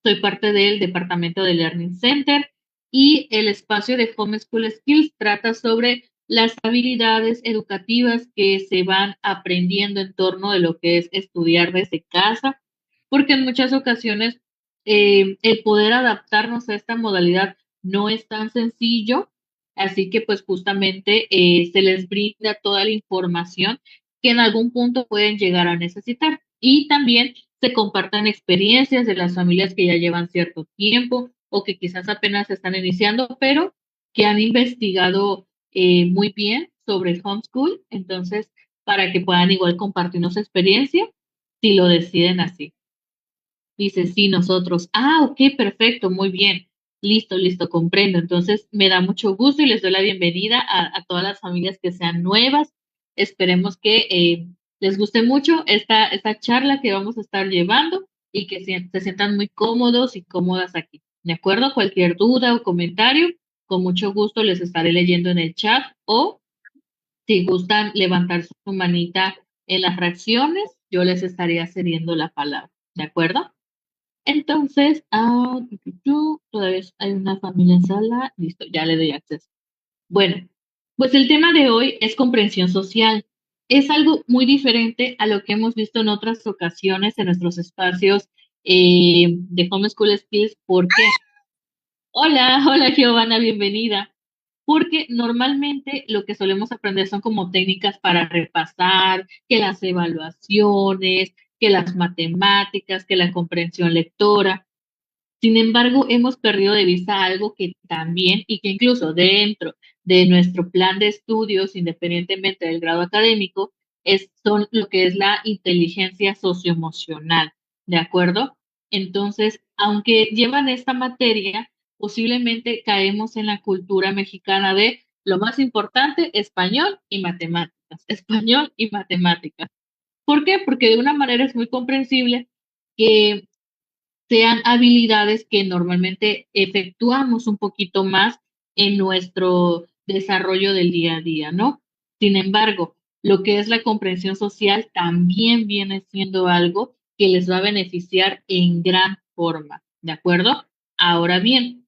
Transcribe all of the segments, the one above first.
Soy parte del departamento de Learning Center y el espacio de Homeschool Skills trata sobre las habilidades educativas que se van aprendiendo en torno de lo que es estudiar desde casa, porque en muchas ocasiones el poder adaptarnos a esta modalidad no es tan sencillo, así que pues justamente se les brinda toda la información que en algún punto pueden llegar a necesitar. Y también se compartan experiencias de las familias que ya llevan cierto tiempo o que quizás apenas están iniciando, pero que han investigado muy bien sobre el homeschool, entonces para que puedan igual compartirnos su experiencia si lo deciden así. Dice, sí, nosotros. Ah, ok, perfecto, muy bien. Listo, listo, comprendo. Entonces, me da mucho gusto y les doy la bienvenida a todas las familias que sean nuevas. Esperemos que les guste mucho esta charla que vamos a estar llevando y que se sientan muy cómodos y cómodas aquí. ¿De acuerdo? Cualquier duda o comentario, con mucho gusto les estaré leyendo en el chat o si gustan levantar su manita en las reacciones, yo les estaría cediendo la palabra. ¿De acuerdo? Entonces, todavía hay una familia en sala, listo, ya le doy acceso. Bueno, pues el tema de hoy es comprensión social. Es algo muy diferente a lo que hemos visto en otras ocasiones en nuestros espacios de Homeschool Skills. ¿Por qué? Hola, hola Giovanna, bienvenida. Porque normalmente lo que solemos aprender son como técnicas para repasar, que las evaluaciones, que las matemáticas, que la comprensión lectora. Sin embargo, hemos perdido de vista algo que también y que incluso dentro de nuestro plan de estudios, independientemente del grado académico, son lo que es la inteligencia socioemocional, ¿de acuerdo? Entonces, aunque llevan esta materia, posiblemente caemos en la cultura mexicana de lo más importante, español y matemáticas, español y matemáticas. ¿Por qué? Porque de una manera es muy comprensible que sean habilidades que normalmente efectuamos un poquito más en nuestro desarrollo del día a día, ¿no? Sin embargo, lo que es la comprensión social también viene siendo algo que les va a beneficiar en gran forma, ¿de acuerdo? Ahora bien,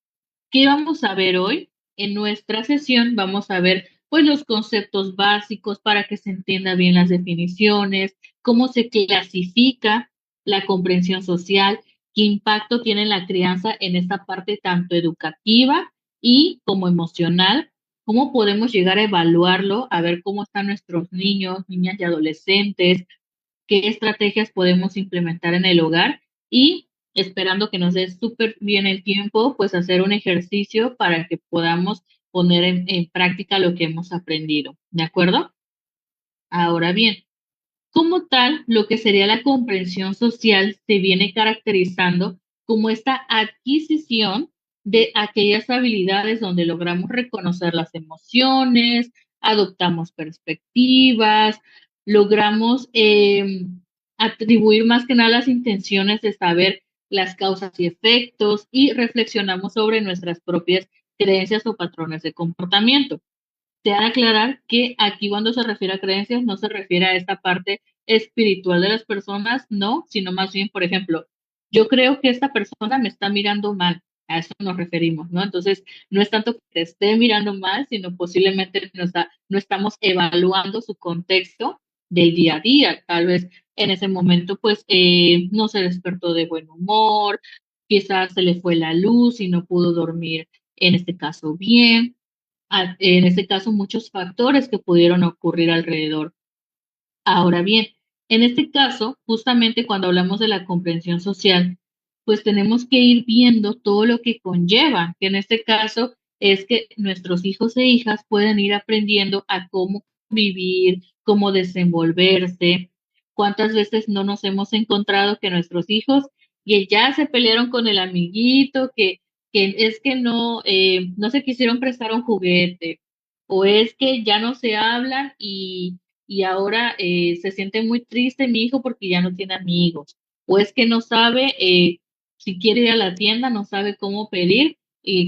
¿qué vamos a ver hoy? En nuestra sesión vamos a ver pues los conceptos básicos para que se entienda bien las definiciones, cómo se clasifica la comprensión social, qué impacto tiene la crianza en esta parte tanto educativa y como emocional, cómo podemos llegar a evaluarlo, a ver cómo están nuestros niños, niñas y adolescentes, qué estrategias podemos implementar en el hogar y esperando que nos dé súper bien el tiempo, pues hacer un ejercicio para que podamos poner en práctica lo que hemos aprendido. ¿De acuerdo? Ahora bien, como tal, lo que sería la comprensión social se viene caracterizando como esta adquisición de aquellas habilidades donde logramos reconocer las emociones, adoptamos perspectivas, logramos atribuir más que nada las intenciones de saber las causas y efectos y reflexionamos sobre nuestras propias creencias o patrones de comportamiento. Te ha de aclarar que aquí cuando se refiere a creencias no se refiere a esta parte espiritual de las personas, no, sino más bien, por ejemplo, yo creo que esta persona me está mirando mal, a eso nos referimos, ¿no? Entonces, no es tanto que te esté mirando mal, sino posiblemente no estamos evaluando su contexto del día a día. Tal vez en ese momento, pues, no se despertó de buen humor, quizás se le fue la luz y no pudo dormir, en este caso, bien en este caso, muchos factores que pudieron ocurrir alrededor. Ahora bien, en este caso, justamente cuando hablamos de la comprensión social, pues tenemos que ir viendo todo lo que conlleva, que en este caso es que nuestros hijos e hijas pueden ir aprendiendo a cómo vivir, cómo desenvolverse. ¿Cuántas veces no nos hemos encontrado que nuestros hijos que ya se pelearon con el amiguito, que es que no se quisieron prestar un juguete, o es que ya no se hablan y ahora se siente muy triste mi hijo porque ya no tiene amigos, o es que no sabe si quiere ir a la tienda, no sabe cómo pedir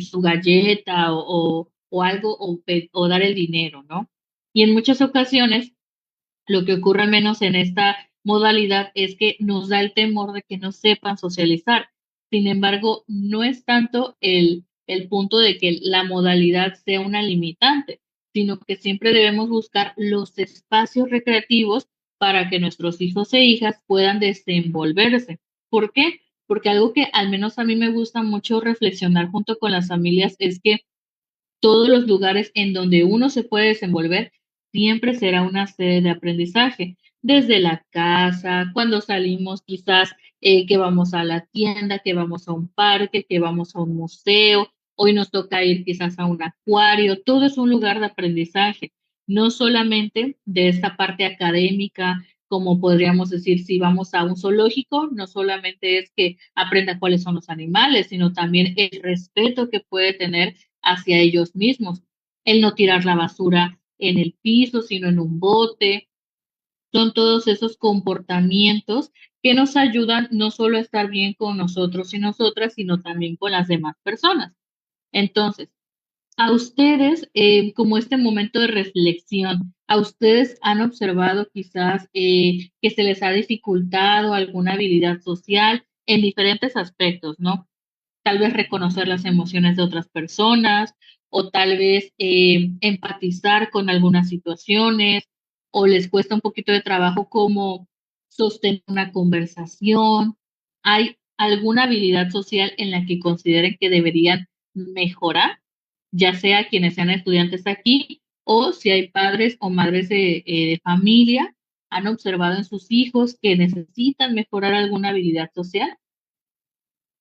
su galleta o algo o dar el dinero, ¿no? Y en muchas ocasiones lo que ocurre al menos en esta modalidad es que nos da el temor de que no sepan socializar. Sin embargo, no es tanto el punto de que la modalidad sea una limitante, sino que siempre debemos buscar los espacios recreativos para que nuestros hijos e hijas puedan desenvolverse. ¿Por qué? Porque algo que al menos a mí me gusta mucho reflexionar junto con las familias es que todos los lugares en donde uno se puede desenvolver siempre será una sede de aprendizaje, desde la casa, cuando salimos quizás que vamos a la tienda, que vamos a un parque, que vamos a un museo, hoy nos toca ir quizás a un acuario, todo es un lugar de aprendizaje, no solamente de esta parte académica, como podríamos decir, si vamos a un zoológico, no solamente es que aprenda cuáles son los animales, sino también el respeto que puede tener hacia ellos mismos. El no tirar la basura en el piso, sino en un bote. Son todos esos comportamientos que nos ayudan no solo a estar bien con nosotros y nosotras, sino también con las demás personas. Entonces, a ustedes, como este momento de reflexión, ¿a ustedes han observado quizás que se les ha dificultado alguna habilidad social en diferentes aspectos, ¿no? Tal vez reconocer las emociones de otras personas o tal vez empatizar con algunas situaciones o les cuesta un poquito de trabajo como sostener una conversación. ¿Hay alguna habilidad social en la que consideren que deberían mejorar, ya sea quienes sean estudiantes aquí o si hay padres o madres de familia, han observado en sus hijos que necesitan mejorar alguna habilidad social?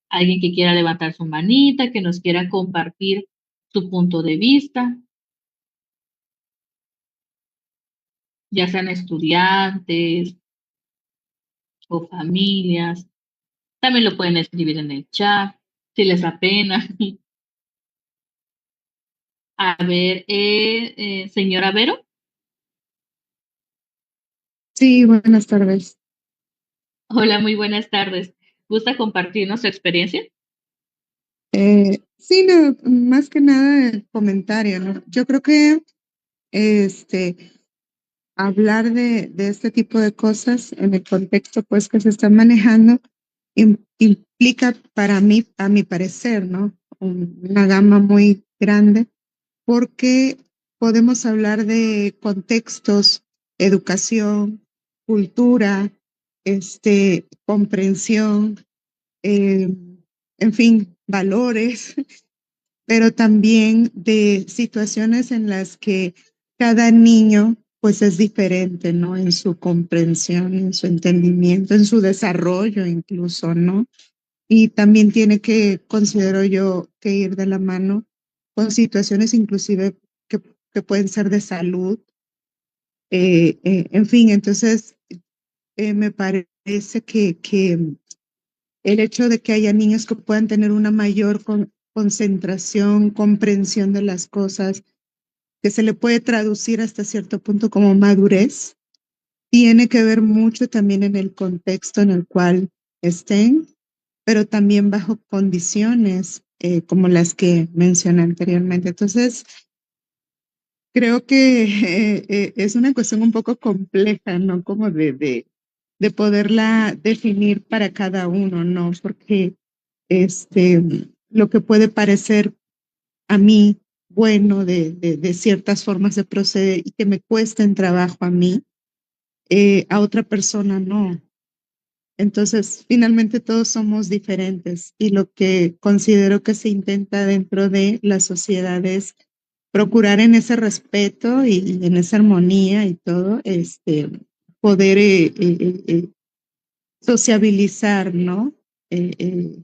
Alguien que quiera levantar su manita, que nos quiera compartir su punto de vista, ya sean estudiantes o familias. También lo pueden escribir en el chat, si les da pena. A ver, señora Vero. Sí, buenas tardes. Hola, muy buenas tardes. ¿Gusta compartirnos su experiencia? Sí, no, más que nada el comentario, ¿no? Yo creo que este, hablar de este tipo de cosas en el contexto pues que se está manejando implica para mí, a mi parecer, ¿no? Una gama muy grande porque podemos hablar de contextos, educación, cultura, comprensión, eh, en fin, valores, pero también de situaciones en las que cada niño pues es diferente, ¿no? En su comprensión, en su entendimiento, en su desarrollo incluso, ¿no? Y también tiene que, considero yo, que ir de la mano con situaciones inclusive que, que pueden ser de salud. En fin, entonces me parece que el hecho de que haya niños que puedan tener una mayor concentración, comprensión de las cosas, que se le puede traducir hasta cierto punto como madurez, tiene que ver mucho también en el contexto en el cual estén, pero también bajo condiciones como las que mencioné anteriormente. Entonces, creo que es una cuestión un poco compleja, ¿no? Como de poderla definir para cada uno, ¿no? Porque este, lo que puede parecer a mí bueno de ciertas formas de proceder y que me cuesten trabajo a mí, a otra persona no. Entonces, finalmente todos somos diferentes y lo que considero que se intenta dentro de la sociedad es procurar en ese respeto y en esa armonía y todo, poder sociabilizar, ¿no? Eh, eh,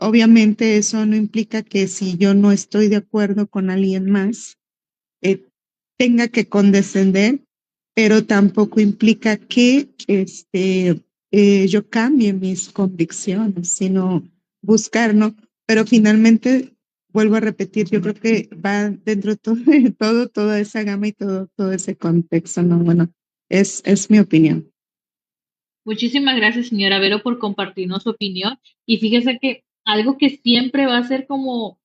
Obviamente eso no implica que si yo no estoy de acuerdo con alguien más, eh, tenga que condescender, pero tampoco implica que yo cambie mis convicciones, sino buscar, ¿no? Pero finalmente, vuelvo a repetir, yo creo que va dentro de todo, toda esa gama y todo ese contexto, ¿no? Bueno, es mi opinión. Muchísimas gracias, señora Vero, por compartirnos su opinión. Y fíjese que algo que siempre va a ser como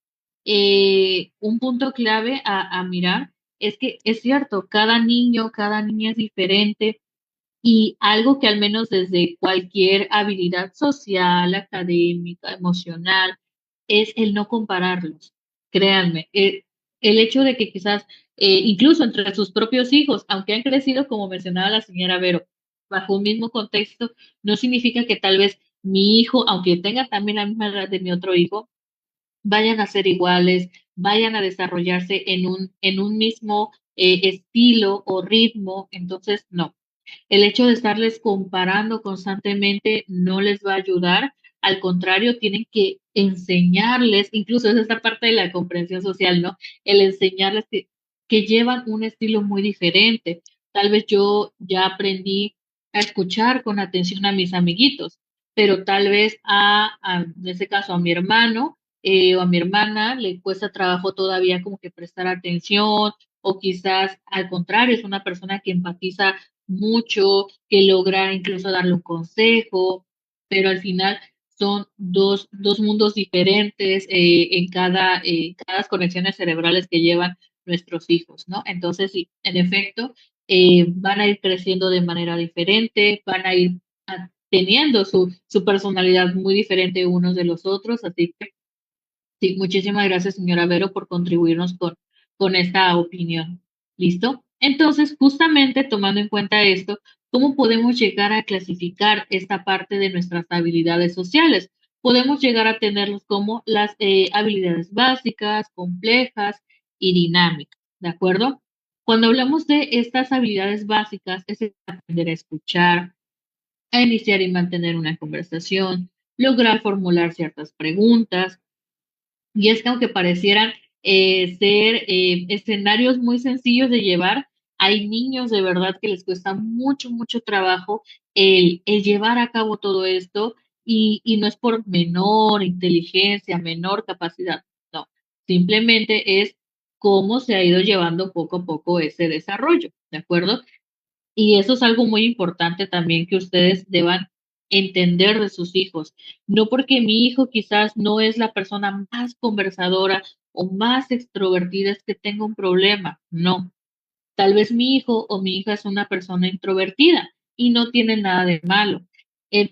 un punto clave a mirar es que es cierto, cada niño, cada niña es diferente Y algo que al menos desde cualquier habilidad social, académica, emocional, es el no compararlos. Créanme, el hecho de que quizás, incluso entre sus propios hijos, aunque han crecido, como mencionaba la señora Vero, bajo un mismo contexto, no significa que tal vez mi hijo, aunque tenga también la misma edad de mi otro hijo, vayan a ser iguales, vayan a desarrollarse en un mismo estilo o ritmo. Entonces, no. El hecho de estarles comparando constantemente no les va a ayudar. Al contrario, tienen que enseñarles, incluso es esta parte de la comprensión social, ¿no? El enseñarles que llevan un estilo muy diferente. Tal vez yo ya aprendí a escuchar con atención a mis amiguitos, pero tal vez en ese caso, a mi hermano o a mi hermana le cuesta trabajo todavía como que prestar atención, o quizás al contrario, es una persona que empatiza mucho, que logra incluso darle un consejo, pero al final son dos mundos diferentes cada conexiones cerebrales que llevan nuestros hijos, ¿no? Entonces, sí, en efecto, van a ir creciendo de manera diferente, van a ir teniendo su personalidad muy diferente unos de los otros, así que sí, muchísimas gracias, señora Vero, por contribuirnos con esta opinión. ¿Listo? Entonces, justamente tomando en cuenta esto, ¿cómo podemos llegar a clasificar esta parte de nuestras habilidades sociales? Podemos llegar a tenerlos como las habilidades básicas, complejas y dinámicas, ¿de acuerdo? Cuando hablamos de estas habilidades básicas, es aprender a escuchar, a iniciar y mantener una conversación, lograr formular ciertas preguntas, y es que aunque parecieran ser escenarios muy sencillos de llevar, hay niños de verdad que les cuesta mucho, mucho trabajo el llevar a cabo todo esto, y no es por menor inteligencia, menor capacidad, no, simplemente es cómo se ha ido llevando poco a poco ese desarrollo, ¿de acuerdo? Y eso es algo muy importante también que ustedes deban entender de sus hijos. No porque mi hijo quizás no es la persona más conversadora o más extrovertida es que tenga un problema. No. Tal vez mi hijo o mi hija es una persona introvertida y no tiene nada de malo.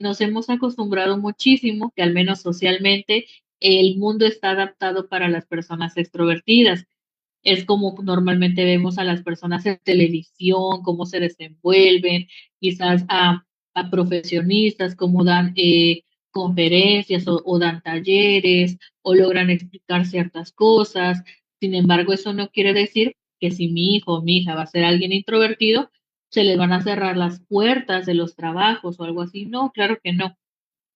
Nos hemos acostumbrado muchísimo que al menos socialmente el mundo está adaptado para las personas extrovertidas. Es como normalmente vemos a las personas en televisión, cómo se desenvuelven, quizás a profesionistas, cómo dan conferencias o dan talleres o logran explicar ciertas cosas. Sin embargo, eso no quiere decir que si mi hijo o mi hija va a ser alguien introvertido, se le van a cerrar las puertas de los trabajos o algo así. No, claro que no.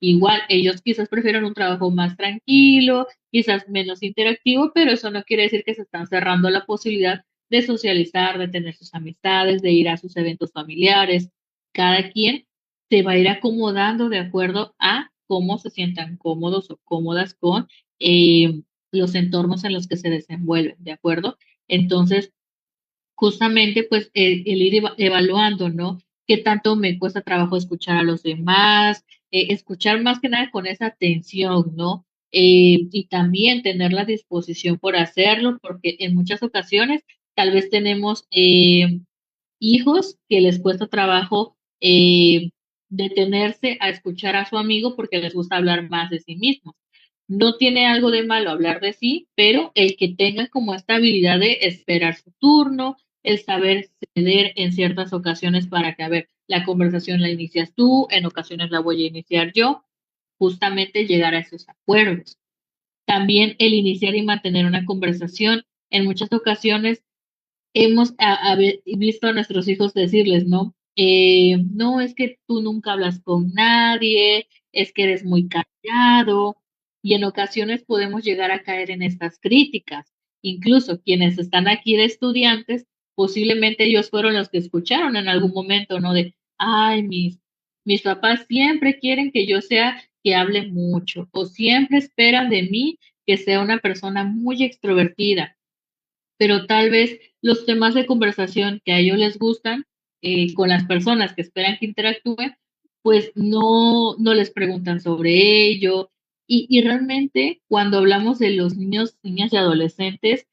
Igual, ellos quizás prefieren un trabajo más tranquilo, quizás menos interactivo, pero eso no quiere decir que se están cerrando la posibilidad de socializar, de tener sus amistades, de ir a sus eventos familiares. Cada quien se va a ir acomodando de acuerdo a cómo se sientan cómodos o cómodas con los entornos en los que se desenvuelven, ¿de acuerdo? Entonces, justamente pues el ir evaluando, ¿no? ¿Qué tanto me cuesta trabajo escuchar a los demás? Escuchar más que nada con esa atención, ¿no? Y también tener la disposición por hacerlo, porque en muchas ocasiones tal vez tenemos hijos que les cuesta trabajo detenerse a escuchar a su amigo porque les gusta hablar más de sí mismos. No tiene algo de malo hablar de sí, pero el que tenga como esta habilidad de esperar su turno, el saber ceder en ciertas ocasiones para que, a ver, la conversación la inicias tú, en ocasiones la voy a iniciar yo, justamente llegar a esos acuerdos. También el iniciar y mantener una conversación. En muchas ocasiones hemos visto a nuestros hijos decirles, ¿no? No, es que tú nunca hablas con nadie, es que eres muy callado, y en ocasiones podemos llegar a caer en estas críticas. Incluso quienes están aquí de estudiantes, posiblemente ellos fueron los que escucharon en algún momento, ¿no? De, ay, mis papás siempre quieren que yo sea que hable mucho, o siempre esperan de mí que sea una persona muy extrovertida, pero tal vez los temas de conversación que a ellos les gustan, con las personas que esperan que interactúen, pues no les preguntan sobre ello. Y realmente cuando hablamos de los niños, niñas y adolescentes,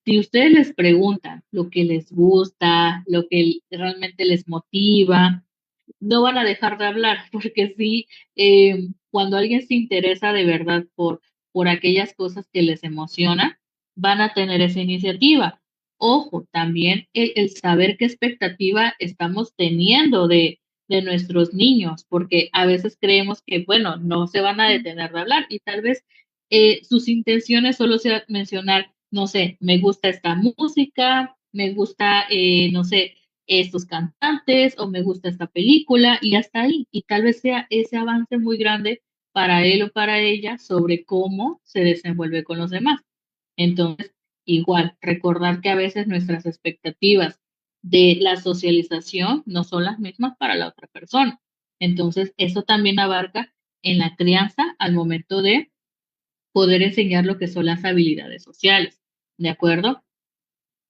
si ustedes les preguntan lo que les gusta, lo que realmente les motiva, no van a dejar de hablar, porque sí, cuando alguien se interesa de verdad por aquellas cosas que les emociona, van a tener esa iniciativa. Ojo, también el saber qué expectativa estamos teniendo de nuestros niños, porque a veces creemos que, bueno, no se van a detener de hablar y tal vez sus intenciones solo sea mencionar, no sé, me gusta esta música, me gusta, no sé, estos cantantes o me gusta esta película y hasta ahí. Y tal vez sea ese avance muy grande para él o para ella sobre cómo se desenvuelve con los demás. Entonces, igual, recordar que a veces nuestras expectativas de la socialización no son las mismas para la otra persona. Entonces, eso también abarca en la crianza al momento de poder enseñar lo que son las habilidades sociales. ¿De acuerdo?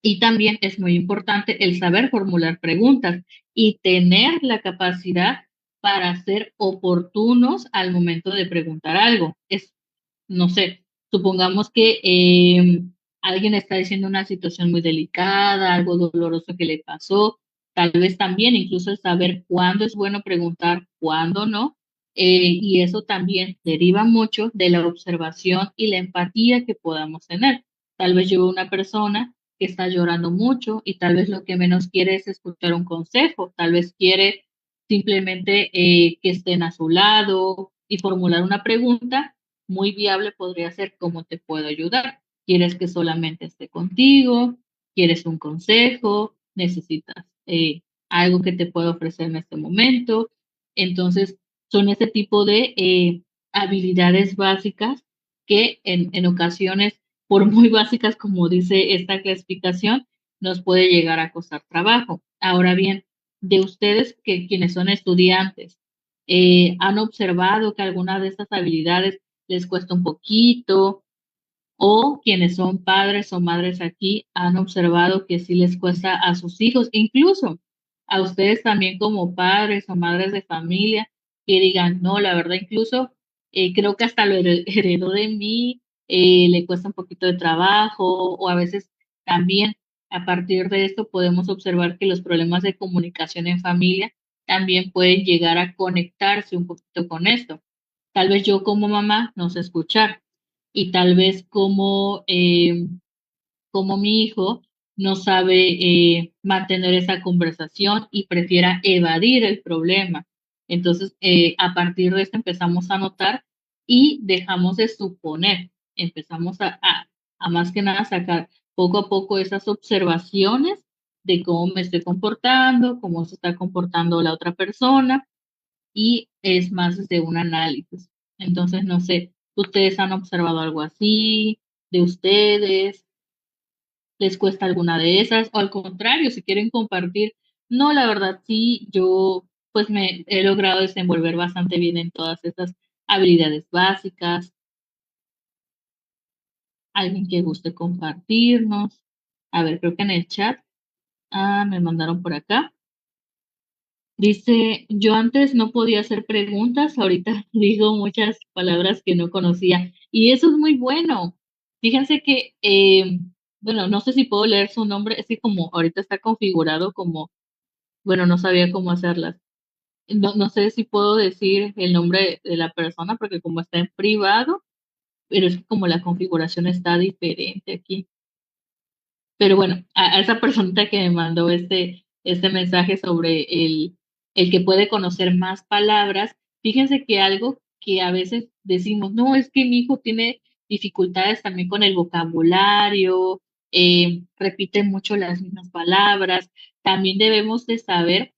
Y también es muy importante el saber formular preguntas y tener la capacidad para ser oportunos al momento de preguntar algo. Es, no sé, supongamos que alguien está diciendo una situación muy delicada, algo doloroso que le pasó, tal vez también incluso el saber cuándo es bueno preguntar, cuándo no, y eso también deriva mucho de la observación y la empatía que podamos tener. Tal vez yo veo una persona que está llorando mucho y tal vez lo que menos quiere es escuchar un consejo, tal vez quiere simplemente que estén a su lado y formular una pregunta muy viable podría ser ¿cómo te puedo ayudar? ¿Quieres que solamente esté contigo? ¿Quieres un consejo? ¿Necesitas algo que te pueda ofrecer en este momento? Entonces, son ese tipo de habilidades básicas que en ocasiones, por muy básicas como dice esta clasificación, nos puede llegar a costar trabajo. Ahora bien, de ustedes que quienes son estudiantes, han observado que alguna de estas habilidades les cuesta un poquito, o quienes son padres o madres aquí han observado que sí les cuesta a sus hijos, incluso a ustedes también como padres o madres de familia, que digan, no, la verdad, incluso creo que hasta lo heredó de mí, le cuesta un poquito de trabajo, o a veces también a partir de esto podemos observar que los problemas de comunicación en familia también pueden llegar a conectarse un poquito con esto. Tal vez yo como mamá no sé escuchar y tal vez como mi hijo no sabe mantener esa conversación y prefiera evadir el problema. Entonces, a partir de esto empezamos a notar y dejamos de suponer, empezamos a más que nada sacar poco a poco esas observaciones de cómo me estoy comportando, cómo se está comportando la otra persona y es más de un análisis. Entonces, no sé, ¿ustedes han observado algo así de ustedes? ¿Les cuesta alguna de esas? O al contrario, si quieren compartir, no, la verdad sí, yo pues me he logrado desenvolver bastante bien en todas estas habilidades básicas. Alguien que guste compartirnos. A ver, creo que en el chat, me mandaron por acá. Dice, yo antes no podía hacer preguntas, ahorita digo muchas palabras que no conocía y eso es muy bueno. Fíjense que, bueno, no sé si puedo leer su nombre, es que como ahorita está configurado como, bueno, no sabía cómo hacerlas. No, no sé si puedo decir el nombre de la persona porque como está en privado, pero es que como la configuración está diferente aquí. Pero bueno, a esa persona que me mandó este mensaje sobre el que puede conocer más palabras, fíjense que algo que a veces decimos, no, es que mi hijo tiene dificultades también con el vocabulario, repite mucho las mismas palabras, también debemos de saber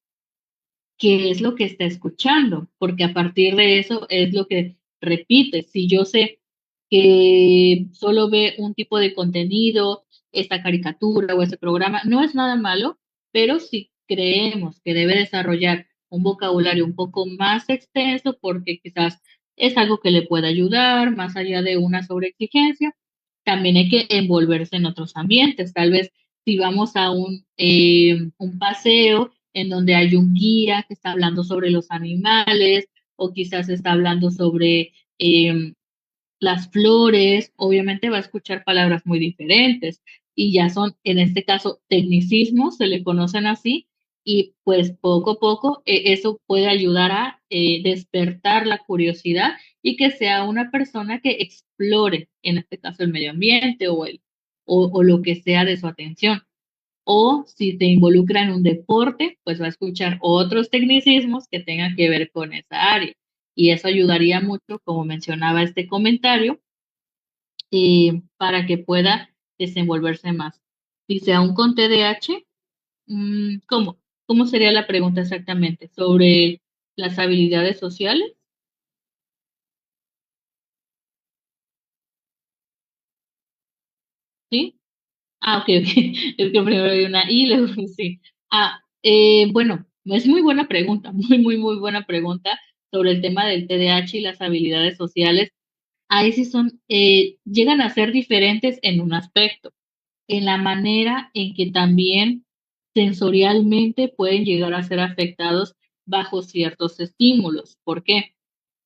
qué es lo que está escuchando, porque a partir de eso es lo que repite. Si yo sé que solo ve un tipo de contenido, esta caricatura o este programa, no es nada malo, pero si creemos que debe desarrollar un vocabulario un poco más extenso, porque quizás es algo que le pueda ayudar, más allá de una sobreexigencia, también hay que envolverse en otros ambientes. Tal vez si vamos a un paseo en donde hay un guía que está hablando sobre los animales o quizás está hablando sobre las flores, obviamente va a escuchar palabras muy diferentes y ya son, en este caso, tecnicismos, se le conocen así, y pues poco a poco eso puede ayudar a despertar la curiosidad y que sea una persona que explore, en este caso, el medio ambiente o lo que sea de su atención. O si te involucra en un deporte, pues va a escuchar otros tecnicismos que tengan que ver con esa área. Y eso ayudaría mucho, como mencionaba este comentario, para que pueda desenvolverse más. Dice, aún con TDAH, ¿cómo? ¿Cómo sería la pregunta exactamente? ¿Sobre las habilidades sociales? ¿Sí? Ah, ok, ok. Es que primero hay una I, luego sí. Bueno, es muy buena pregunta, muy buena pregunta sobre el tema del TDAH y las habilidades sociales. Ahí sí llegan a ser diferentes en un aspecto, en la manera en que también sensorialmente pueden llegar a ser afectados bajo ciertos estímulos. ¿Por qué?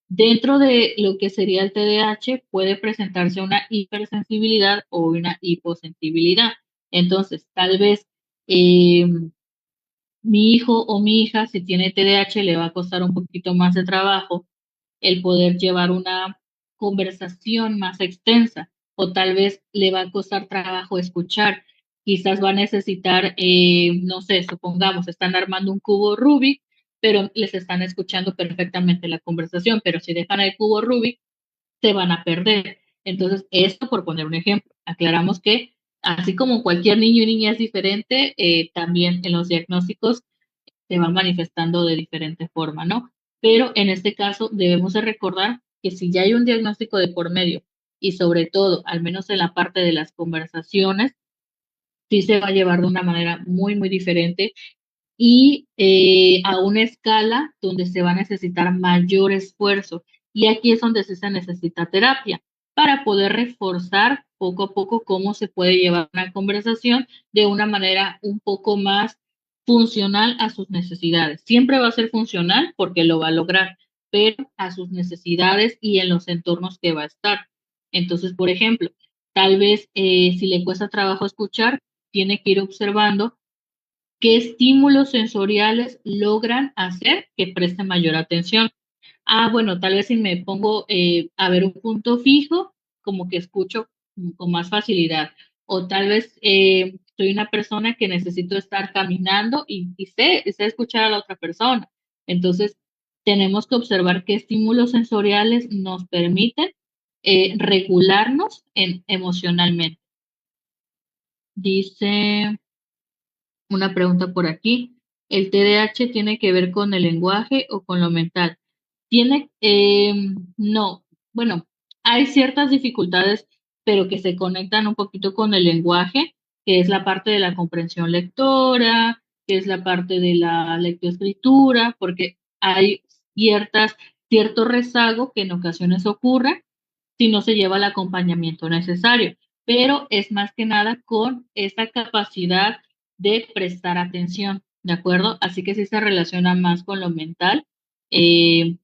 Dentro de lo que sería el TDAH puede presentarse una hipersensibilidad o una hiposensibilidad. Entonces, tal vez eh, mi hijo o mi hija, si tiene TDAH, le va a costar un poquito más de trabajo el poder llevar una conversación más extensa o tal vez le va a costar trabajo escuchar. Quizás va a necesitar, no sé, supongamos, están armando un cubo Rubik, pero les están escuchando perfectamente la conversación, pero si dejan el cubo Rubik, se van a perder. Entonces, esto por poner un ejemplo, aclaramos que así como cualquier niño y niña es diferente, también en los diagnósticos se van manifestando de diferente forma, ¿no? Pero en este caso debemos de recordar que si ya hay un diagnóstico de por medio y sobre todo, al menos en la parte de las conversaciones, sí se va a llevar de una manera muy diferente y a una escala donde se va a necesitar mayor esfuerzo. Y aquí es donde sí se necesita terapia para poder reforzar poco a poco cómo se puede llevar una conversación de una manera un poco más funcional a sus necesidades. Siempre va a ser funcional porque lo va a lograr, pero a sus necesidades y en los entornos que va a estar. Entonces, por ejemplo, tal vez si le cuesta trabajo escuchar, tiene que ir observando qué estímulos sensoriales logran hacer que preste mayor atención. Bueno, tal vez si me pongo a ver un punto fijo, como que escucho con más facilidad. O tal vez soy una persona que necesito estar caminando y sé escuchar a la otra persona. Entonces, tenemos que observar qué estímulos sensoriales nos permiten regularnos emocionalmente. Dice una pregunta por aquí. ¿El TDAH tiene que ver con el lenguaje o con lo mental? No, bueno, hay ciertas dificultades, pero que se conectan un poquito con el lenguaje, que es la parte de la comprensión lectora, que es la parte de la lectoescritura, porque hay cierto rezago que en ocasiones ocurre si no se lleva el acompañamiento necesario, pero es más que nada con esa capacidad de prestar atención, ¿de acuerdo? Así que sí se relaciona más con lo mental. Eh,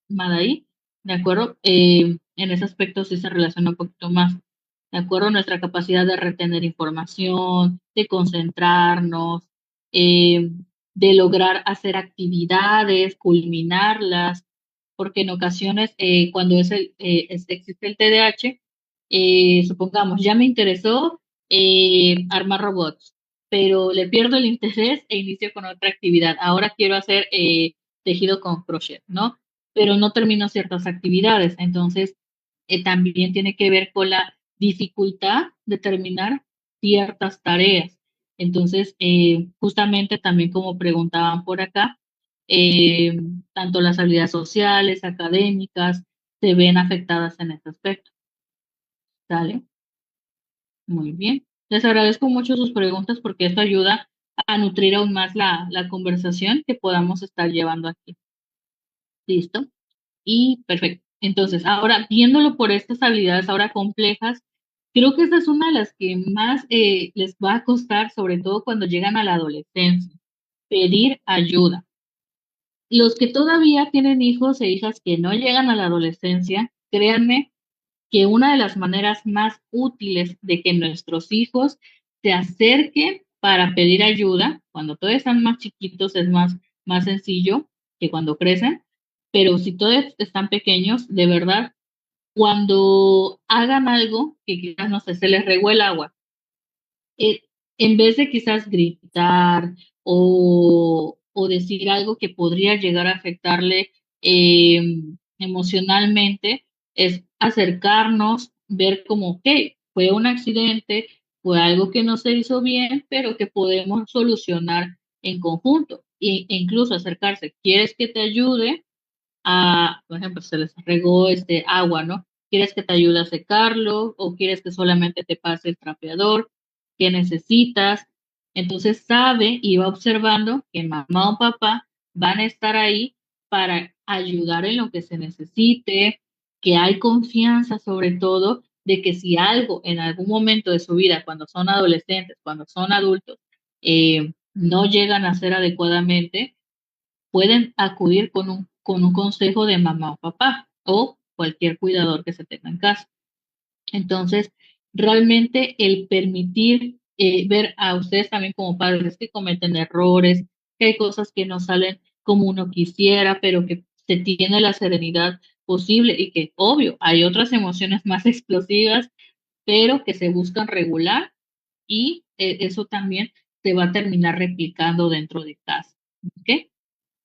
Madaí, ¿de acuerdo? En ese aspecto sí se relaciona un poquito más, ¿de acuerdo? Nuestra capacidad de retener información, de concentrarnos, eh, de lograr hacer actividades, culminarlas, porque en ocasiones cuando existe el TDAH, supongamos, ya me interesó armar robots, pero le pierdo el interés e inicio con otra actividad. Ahora quiero hacer tejido con crochet, ¿no? Pero no termino ciertas actividades. Entonces, también tiene que ver con la dificultad de terminar ciertas tareas. Entonces, justamente también como preguntaban por acá, eh, tanto las habilidades sociales, académicas, se ven afectadas en este aspecto. ¿Sale? Muy bien. Les agradezco mucho sus preguntas porque esto ayuda a nutrir aún más la conversación que podamos estar llevando aquí. ¿Listo? Y perfecto. Entonces, ahora viéndolo por estas habilidades ahora complejas, creo que esta es una de las que más les va a costar, sobre todo cuando llegan a la adolescencia, pedir ayuda. Los que todavía tienen hijos e hijas que no llegan a la adolescencia, créanme que una de las maneras más útiles de que nuestros hijos se acerquen para pedir ayuda. Cuando todavía están más chiquitos es más sencillo que cuando crecen, pero si todavía están pequeños, de verdad, cuando hagan algo que quizás, no sé, se les regó el agua, eh, en vez de quizás gritar o decir algo que podría llegar a afectarle eh, emocionalmente, es acercarnos, ver como, ok, fue un accidente, fue algo que no se hizo bien, pero que podemos solucionar en conjunto. E incluso acercarse, ¿quieres que te ayude? Por ejemplo, se les regó este agua, ¿no? ¿Quieres que te ayude a secarlo o quieres que solamente te pase el trapeador? ¿Qué necesitas? Entonces sabe y va observando que mamá o papá van a estar ahí para ayudar en lo que se necesite, que hay confianza sobre todo de que si algo en algún momento de su vida, cuando son adolescentes, cuando son adultos, no llegan a hacer adecuadamente, pueden acudir con un consejo de mamá o papá o cualquier cuidador que se tenga en casa. Entonces, realmente el permitir ver a ustedes también como padres que cometen errores, que hay cosas que no salen como uno quisiera, pero que se tiene la serenidad posible y que, obvio, hay otras emociones más explosivas, pero que se buscan regular y eso también se va a terminar replicando dentro de casa. ¿Ok?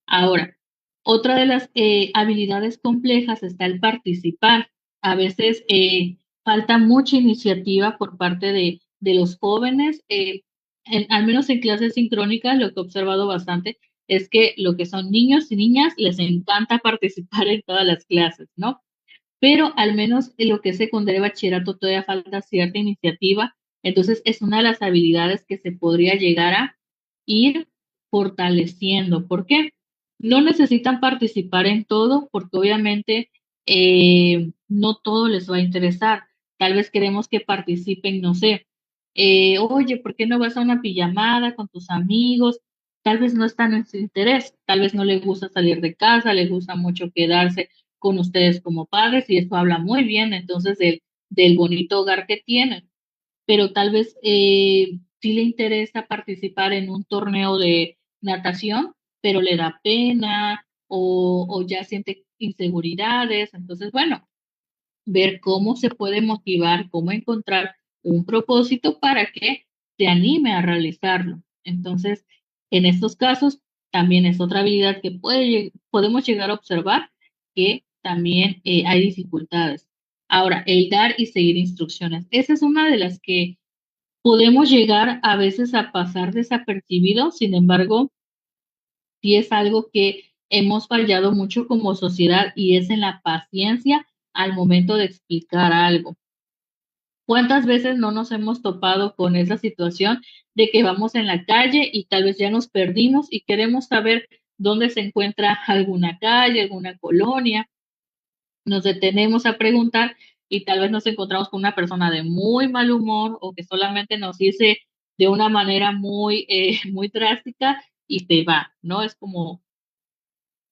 Ahora, otra de las habilidades complejas está el participar. A veces falta mucha iniciativa por parte de los jóvenes. Al menos en clases sincrónicas, lo que he observado bastante es que lo que son niños y niñas les encanta participar en todas las clases, ¿no? Pero al menos en lo que es secundaria y bachillerato todavía falta cierta iniciativa. Entonces, es una de las habilidades que se podría llegar a ir fortaleciendo. ¿Por qué? No necesitan participar en todo porque obviamente no todo les va a interesar. Tal vez queremos que participen, no sé, oye, ¿por qué no vas a una pijamada con tus amigos? Tal vez no están en su interés, tal vez no les gusta salir de casa, les gusta mucho quedarse con ustedes como padres y eso habla muy bien entonces del bonito hogar que tienen, pero tal vez sí le interesa participar en un torneo de natación, pero le da pena o ya siente inseguridades. Entonces, bueno, ver cómo se puede motivar, cómo encontrar un propósito para que se anime a realizarlo. Entonces, en estos casos, también es otra habilidad que podemos llegar a observar que también hay dificultades. Ahora, el dar y seguir instrucciones. Esa es una de las que podemos llegar a veces a pasar desapercibido, sin embargo, sí es algo que hemos fallado mucho como sociedad y es en la paciencia al momento de explicar algo. ¿Cuántas veces no nos hemos topado con esa situación de que vamos en la calle y tal vez ya nos perdimos y queremos saber dónde se encuentra alguna calle, alguna colonia? Nos detenemos a preguntar y tal vez nos encontramos con una persona de muy mal humor o que solamente nos dice de una manera muy drástica y se va, ¿no? Es como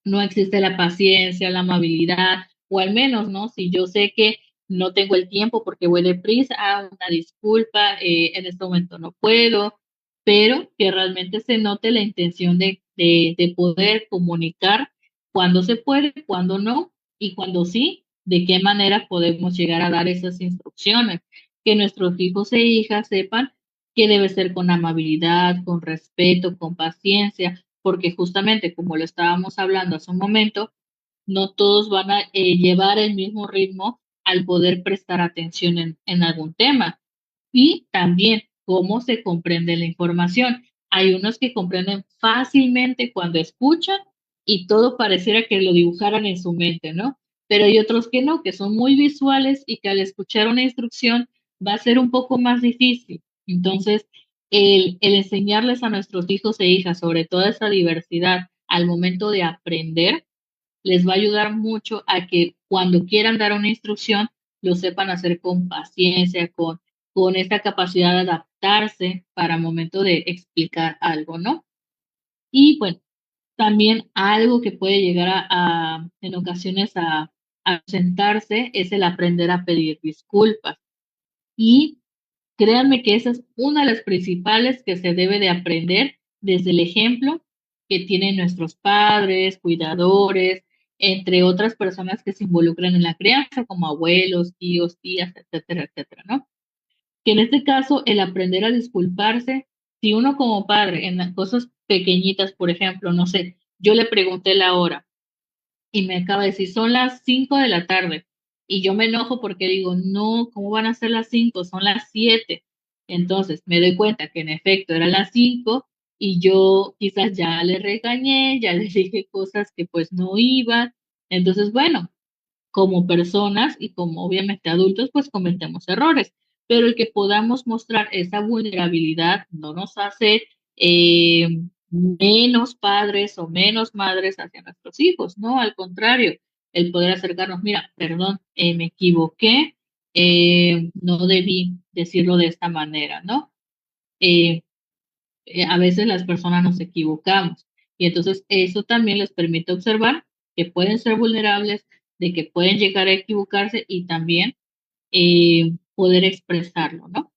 no existe la paciencia, la amabilidad, o al menos, ¿no? Si yo sé que no tengo el tiempo porque voy deprisa, una disculpa, en este momento no puedo, pero que realmente se note la intención de poder comunicar cuando se puede, cuando no, y cuando sí, de qué manera podemos llegar a dar esas instrucciones, que nuestros hijos e hijas sepan que debe ser con amabilidad, con respeto, con paciencia, porque justamente como lo estábamos hablando hace un momento, no todos van a llevar el mismo ritmo al poder prestar atención en algún tema. Y también cómo se comprende la información. Hay unos que comprenden fácilmente cuando escuchan y todo pareciera que lo dibujaran en su mente, ¿no? Pero hay otros que no, que son muy visuales y que al escuchar una instrucción va a ser un poco más difícil. Entonces, el enseñarles a nuestros hijos e hijas sobre toda esa diversidad al momento de aprender, les va a ayudar mucho a que cuando quieran dar una instrucción, lo sepan hacer con paciencia, con esta capacidad de adaptarse para el momento de explicar algo, ¿no? Y bueno, también algo que puede llegar en ocasiones a sentarse es el aprender a pedir disculpas. Y Créanme que esa es una de las principales que se debe de aprender desde el ejemplo que tienen nuestros padres, cuidadores, entre otras personas que se involucran en la crianza, como abuelos, tíos, tías, etcétera, etcétera, ¿no? Que en este caso el aprender a disculparse, si uno como padre en las cosas pequeñitas, por ejemplo, no sé, yo le pregunté la hora y me acaba de decir, son las 5 de la tarde. Y yo me enojo porque digo, no, ¿cómo van a ser las 5? Son las 7. Entonces me doy cuenta que en efecto eran las 5 y yo quizás ya le regañé, ya le dije cosas que pues no iban. Entonces, bueno, como personas y como obviamente adultos, pues cometemos errores, pero el que podamos mostrar esa vulnerabilidad no nos hace menos padres o menos madres hacia nuestros hijos, ¿no? Al contrario, el poder acercarnos, mira, perdón, me equivoqué, no debí decirlo de esta manera, ¿no? Eh, a veces las personas nos equivocamos y entonces eso también les permite observar que pueden ser vulnerables, de que pueden llegar a equivocarse y también poder expresarlo, ¿no?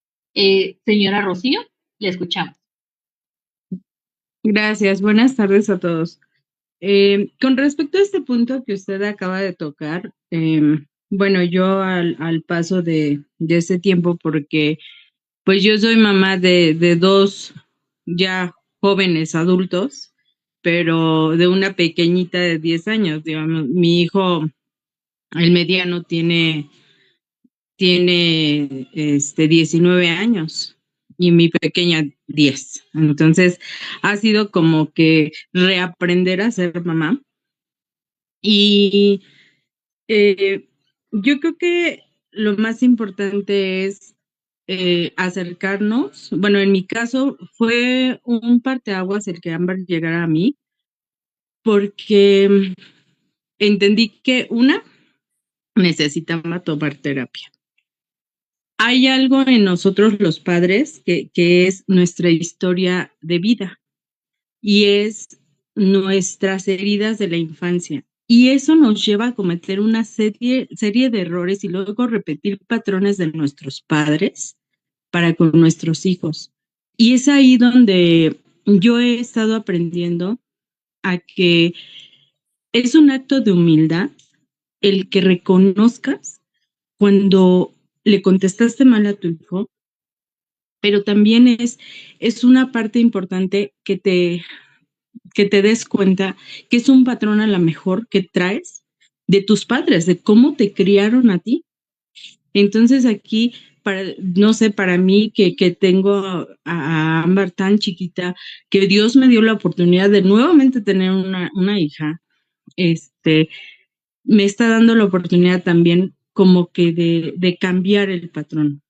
Señora Rocío, le escuchamos. Gracias, buenas tardes a todos. Con respecto a este punto que usted acaba de tocar, bueno, yo al paso de ese tiempo, porque pues yo soy mamá de dos ya jóvenes adultos, pero de una pequeñita de 10 años, digamos, mi hijo, el mediano, tiene 19 años y mi pequeña 10. Entonces, ha sido como que reaprender a ser mamá. Y eh, yo creo que lo más importante es acercarnos. Bueno, en mi caso fue un parteaguas el que Ámbar llegara a mí, porque entendí que una necesitaba tomar terapia. Hay algo en nosotros los padres que es nuestra historia de vida y es nuestras heridas de la infancia. Y eso nos lleva a cometer una serie de errores y luego repetir patrones de nuestros padres para con nuestros hijos. Y es ahí donde yo he estado aprendiendo a que es un acto de humildad el que reconozcas cuando le contestaste mal a tu hijo, pero también es una parte importante que te des cuenta que es un patrón a lo mejor que traes de tus padres, de cómo te criaron a ti. Entonces aquí, no sé, para mí que tengo a Ámbar tan chiquita, que Dios me dio la oportunidad de nuevamente tener una hija, este, me está dando la oportunidad también como que de cambiar el patrón,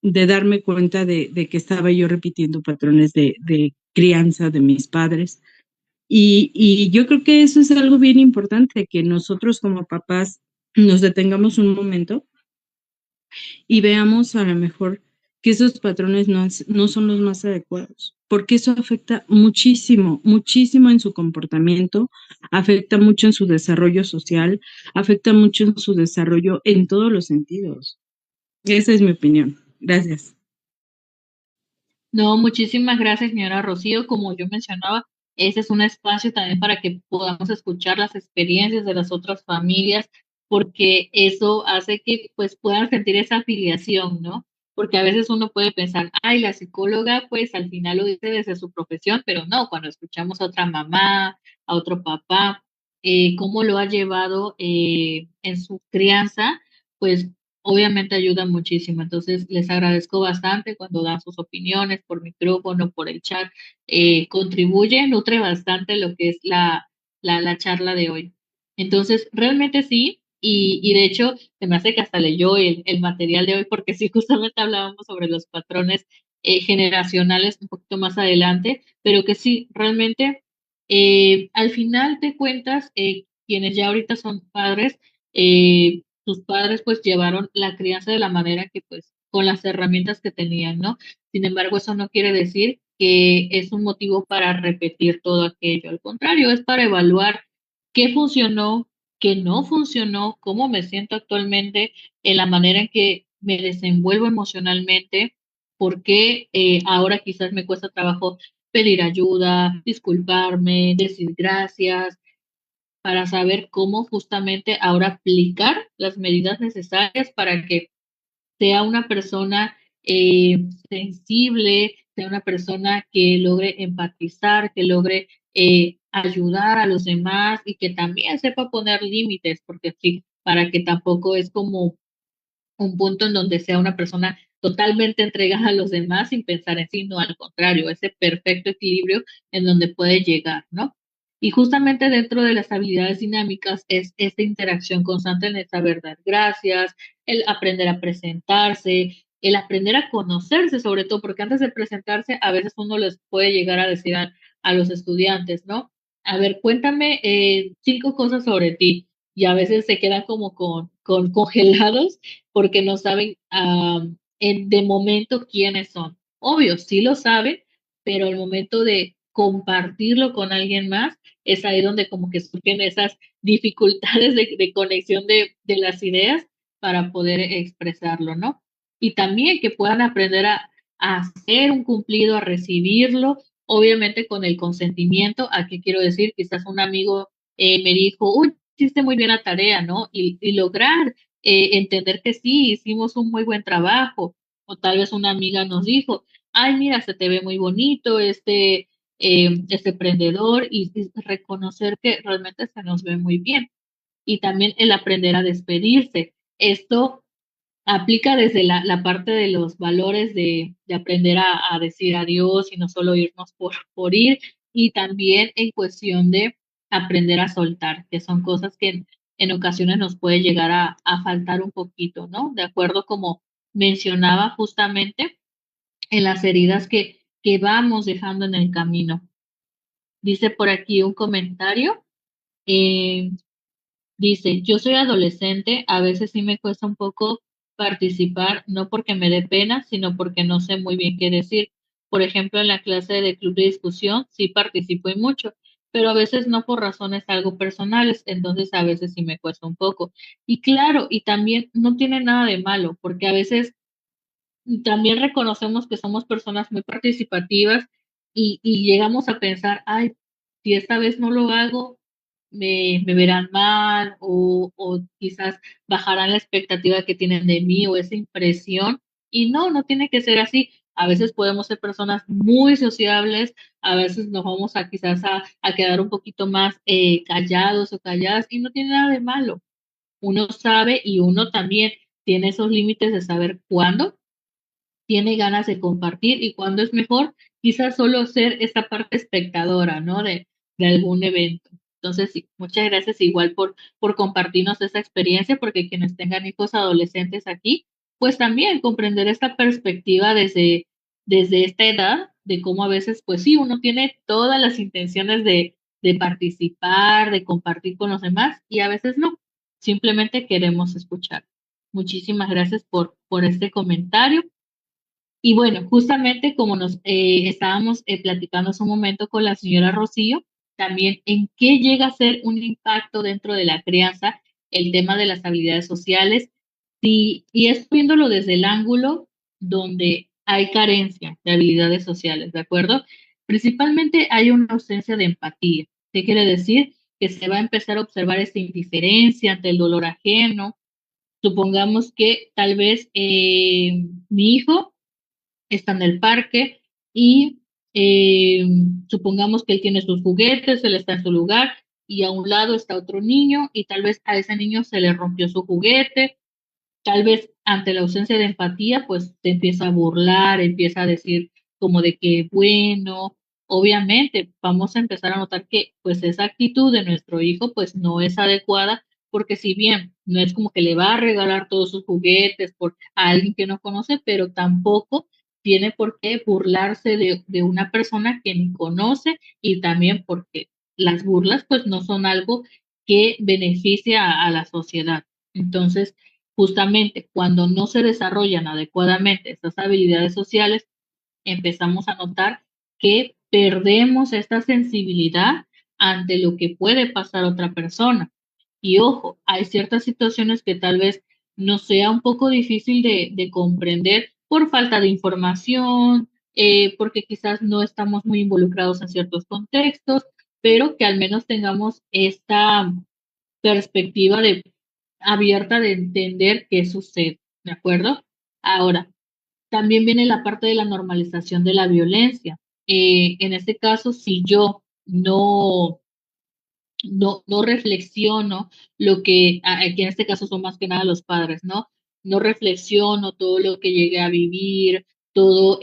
de darme cuenta de que estaba yo repitiendo patrones de crianza de mis padres. Y yo creo que eso es algo bien importante, que nosotros como papás nos detengamos un momento y veamos a lo mejor que esos patrones no son los más adecuados, porque eso afecta muchísimo, muchísimo en su comportamiento, afecta mucho en su desarrollo social, afecta mucho en su desarrollo en todos los sentidos. Esa es mi opinión. Gracias. No, muchísimas gracias, señora Rocío. Como yo mencionaba, ese es un espacio también para que podamos escuchar las experiencias de las otras familias, porque eso hace que pues puedan sentir esa afiliación, ¿no? Porque a veces uno puede pensar, ay, la psicóloga pues al final lo dice desde su profesión, pero no, cuando escuchamos a otra mamá, a otro papá, cómo lo ha llevado en su crianza, pues obviamente ayuda muchísimo. Entonces, les agradezco bastante cuando dan sus opiniones por micrófono, por el chat. Contribuye, nutre bastante lo que es la charla de hoy. Entonces, realmente sí, y de hecho, se me hace que hasta leyó el material de hoy, porque sí, justamente hablábamos sobre los patrones generacionales un poquito más adelante, pero que sí, realmente, al final de cuentas, quienes ya ahorita son padres, sus padres pues llevaron la crianza de la manera que pues con las herramientas que tenían, ¿no? Sin embargo, eso no quiere decir que es un motivo para repetir todo aquello. Al contrario, es para evaluar qué funcionó, qué no funcionó, cómo me siento actualmente, en la manera en que me desenvuelvo emocionalmente por qué ahora quizás me cuesta trabajo pedir ayuda, disculparme, decir gracias, para saber cómo justamente ahora aplicar las medidas necesarias para que sea una persona sensible, sea una persona que logre empatizar, que logre ayudar a los demás y que también sepa poner límites, porque sí, para que tampoco es como un punto en donde sea una persona totalmente entregada a los demás sin pensar en sí, no, al contrario, ese perfecto equilibrio en donde puede llegar, ¿no? Y justamente dentro de las habilidades dinámicas es esta interacción constante en el saber dar gracias, el aprender a presentarse, el aprender a conocerse sobre todo, porque antes de presentarse a veces uno les puede llegar a decir a los estudiantes, ¿no? A ver, cuéntame 5 cosas sobre ti y a veces se quedan como con congelados porque no saben de momento quiénes son. Obvio, sí lo saben, pero al momento de compartirlo con alguien más, es ahí donde como que surgen esas dificultades de conexión de las ideas para poder expresarlo, ¿no? Y también que puedan aprender a hacer un cumplido, a recibirlo, obviamente con el consentimiento. ¿A qué quiero decir? Quizás un amigo me dijo, uy, hiciste muy bien la tarea, ¿no? Y lograr entender que sí, hicimos un muy buen trabajo. O tal vez una amiga nos dijo, ay, mira, se te ve muy bonito este emprendedor y reconocer que realmente se nos ve muy bien. Y también el aprender a despedirse. Esto aplica desde la parte de los valores de aprender a decir adiós y no solo irnos por ir, y también en cuestión de aprender a soltar, que son cosas que en ocasiones nos puede llegar a faltar un poquito, ¿no? De acuerdo como mencionaba justamente en las heridas que vamos dejando en el camino. Dice por aquí un comentario. eh, Dice, yo soy adolescente, a veces sí me cuesta un poco participar, no porque me dé pena, sino porque no sé muy bien qué decir. Por ejemplo, en la clase de club de discusión sí participo y mucho, pero a veces no por razones algo personales, entonces a veces sí me cuesta un poco. Y claro, y también no tiene nada de malo, porque a veces también reconocemos que somos personas muy participativas y llegamos a pensar, ay, si esta vez no lo hago, me verán mal o quizás bajarán la expectativa que tienen de mí o esa impresión. Y no, no tiene que ser así. A veces podemos ser personas muy sociables, a veces nos vamos a quizás a quedar un poquito más callados o calladas y no tiene nada de malo. Uno sabe y uno también tiene esos límites de saber cuándo tiene ganas de compartir y cuando es mejor quizás solo ser esta parte espectadora, ¿no? De algún evento. Entonces, sí, muchas gracias igual por compartirnos esa experiencia, porque quienes tengan hijos adolescentes aquí, pues también comprender esta perspectiva desde esta edad, de cómo a veces, pues sí, uno tiene todas las intenciones de participar, de compartir con los demás, y a veces no, simplemente queremos escuchar. Muchísimas gracias por este comentario. Y bueno, justamente como nos estábamos platicando hace un momento con la señora Rocío, también en qué llega a ser un impacto dentro de la crianza el tema de las habilidades sociales, y es viéndolo desde el ángulo donde hay carencia de habilidades sociales, ¿de acuerdo? Principalmente hay una ausencia de empatía. ¿Qué quiere decir? Que se va a empezar a observar esta indiferencia ante el dolor ajeno. Supongamos que tal vez mi hijo está en el parque y supongamos que él tiene sus juguetes, él está en su lugar y a un lado está otro niño y tal vez a ese niño se le rompió su juguete, tal vez ante la ausencia de empatía, pues te empieza a burlar, empieza a decir como de que, bueno, obviamente vamos a empezar a notar que pues esa actitud de nuestro hijo pues no es adecuada, porque si bien no es como que le va a regalar todos sus juguetes a alguien que no conoce, pero tampoco tiene por qué burlarse de una persona que ni conoce, y también porque las burlas pues no son algo que beneficia a la sociedad. Entonces, justamente cuando no se desarrollan adecuadamente estas habilidades sociales, empezamos a notar que perdemos esta sensibilidad ante lo que puede pasar a otra persona. Y ojo, hay ciertas situaciones que tal vez nos sea un poco difícil de comprender por falta de información, porque quizás no estamos muy involucrados en ciertos contextos, pero que al menos tengamos esta perspectiva abierta de entender qué sucede, ¿de acuerdo? Ahora, también viene la parte de la normalización de la violencia. En este caso, si yo no reflexiono lo que, aquí en este caso son más que nada los padres, ¿no? No reflexiono todo lo que llegué a vivir, todo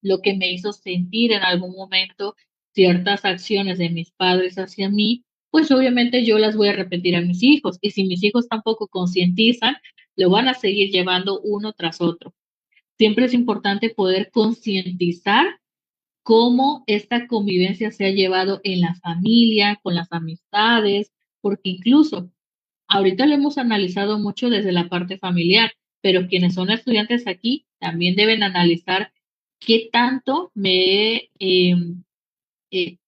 lo que me hizo sentir en algún momento ciertas acciones de mis padres hacia mí, pues obviamente yo las voy a repetir a mis hijos. Y si mis hijos tampoco concientizan, lo van a seguir llevando uno tras otro. Siempre es importante poder concientizar cómo esta convivencia se ha llevado en la familia, con las amistades, porque incluso ahorita lo hemos analizado mucho desde la parte familiar, pero quienes son estudiantes aquí también deben analizar qué tanto me he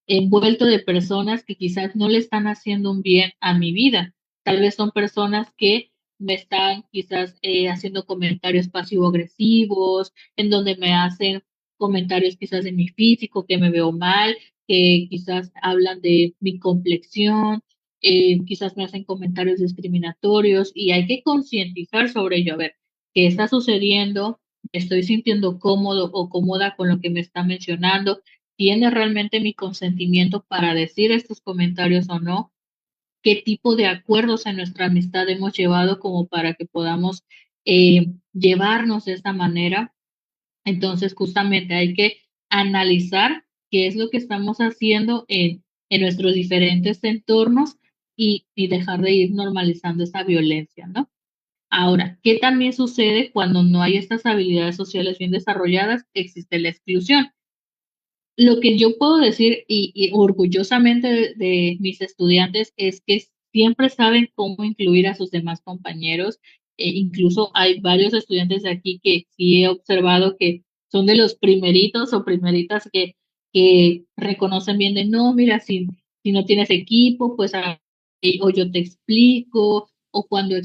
envuelto de personas que quizás no le están haciendo un bien a mi vida. Tal vez son personas que me están quizás haciendo comentarios pasivo-agresivos, en donde me hacen comentarios quizás de mi físico, que me veo mal, que quizás hablan de mi complexión, quizás me hacen comentarios discriminatorios y hay que concientizar sobre ello. A ver, ¿qué está sucediendo? ¿Estoy sintiendo cómodo o cómoda con lo que me está mencionando? ¿Tiene realmente mi consentimiento para decir estos comentarios o no? ¿Qué tipo de acuerdos en nuestra amistad hemos llevado como para que podamos llevarnos de esta manera? Entonces, justamente hay que analizar qué es lo que estamos haciendo en nuestros diferentes entornos y dejar de ir normalizando esa violencia, ¿no? Ahora, ¿qué también sucede cuando no hay estas habilidades sociales bien desarrolladas? Existe la exclusión. Lo que yo puedo decir y orgullosamente de mis estudiantes es que siempre saben cómo incluir a sus demás compañeros. Incluso hay varios estudiantes de aquí que sí he observado que son de los primeritos o primeritas que reconocen bien de no, mira, si no tienes equipo, pues o yo te explico, o cuando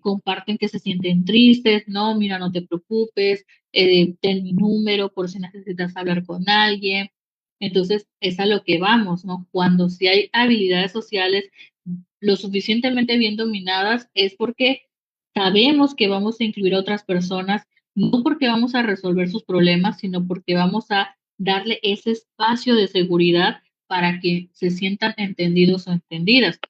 comparten que se sienten tristes, no, mira, no te preocupes, ten mi número por si necesitas hablar con alguien. Entonces, es a lo que vamos, ¿no? Cuando si hay habilidades sociales lo suficientemente bien dominadas, es porque sabemos que vamos a incluir a otras personas, no porque vamos a resolver sus problemas, sino porque vamos a darle ese espacio de seguridad para que se sientan entendidos o entendidas.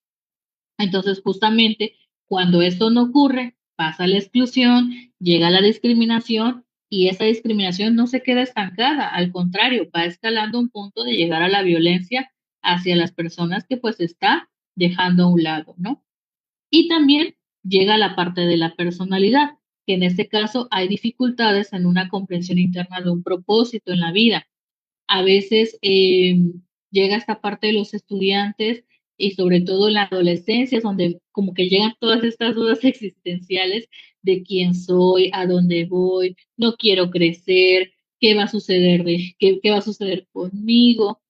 Entonces, justamente cuando esto no ocurre, pasa la exclusión, llega la discriminación y esa discriminación no se queda estancada, al contrario, va escalando un punto de llegar a la violencia hacia las personas que pues está dejando a un lado, ¿no? Y también llega la parte de la personalidad, que en este caso hay dificultades en una comprensión interna de un propósito en la vida. A veces llega esta parte de los estudiantes y sobre todo en la adolescencia, es donde como que llegan todas estas dudas existenciales de quién soy, a dónde voy, no quiero crecer, qué va a suceder qué va a suceder conmigo.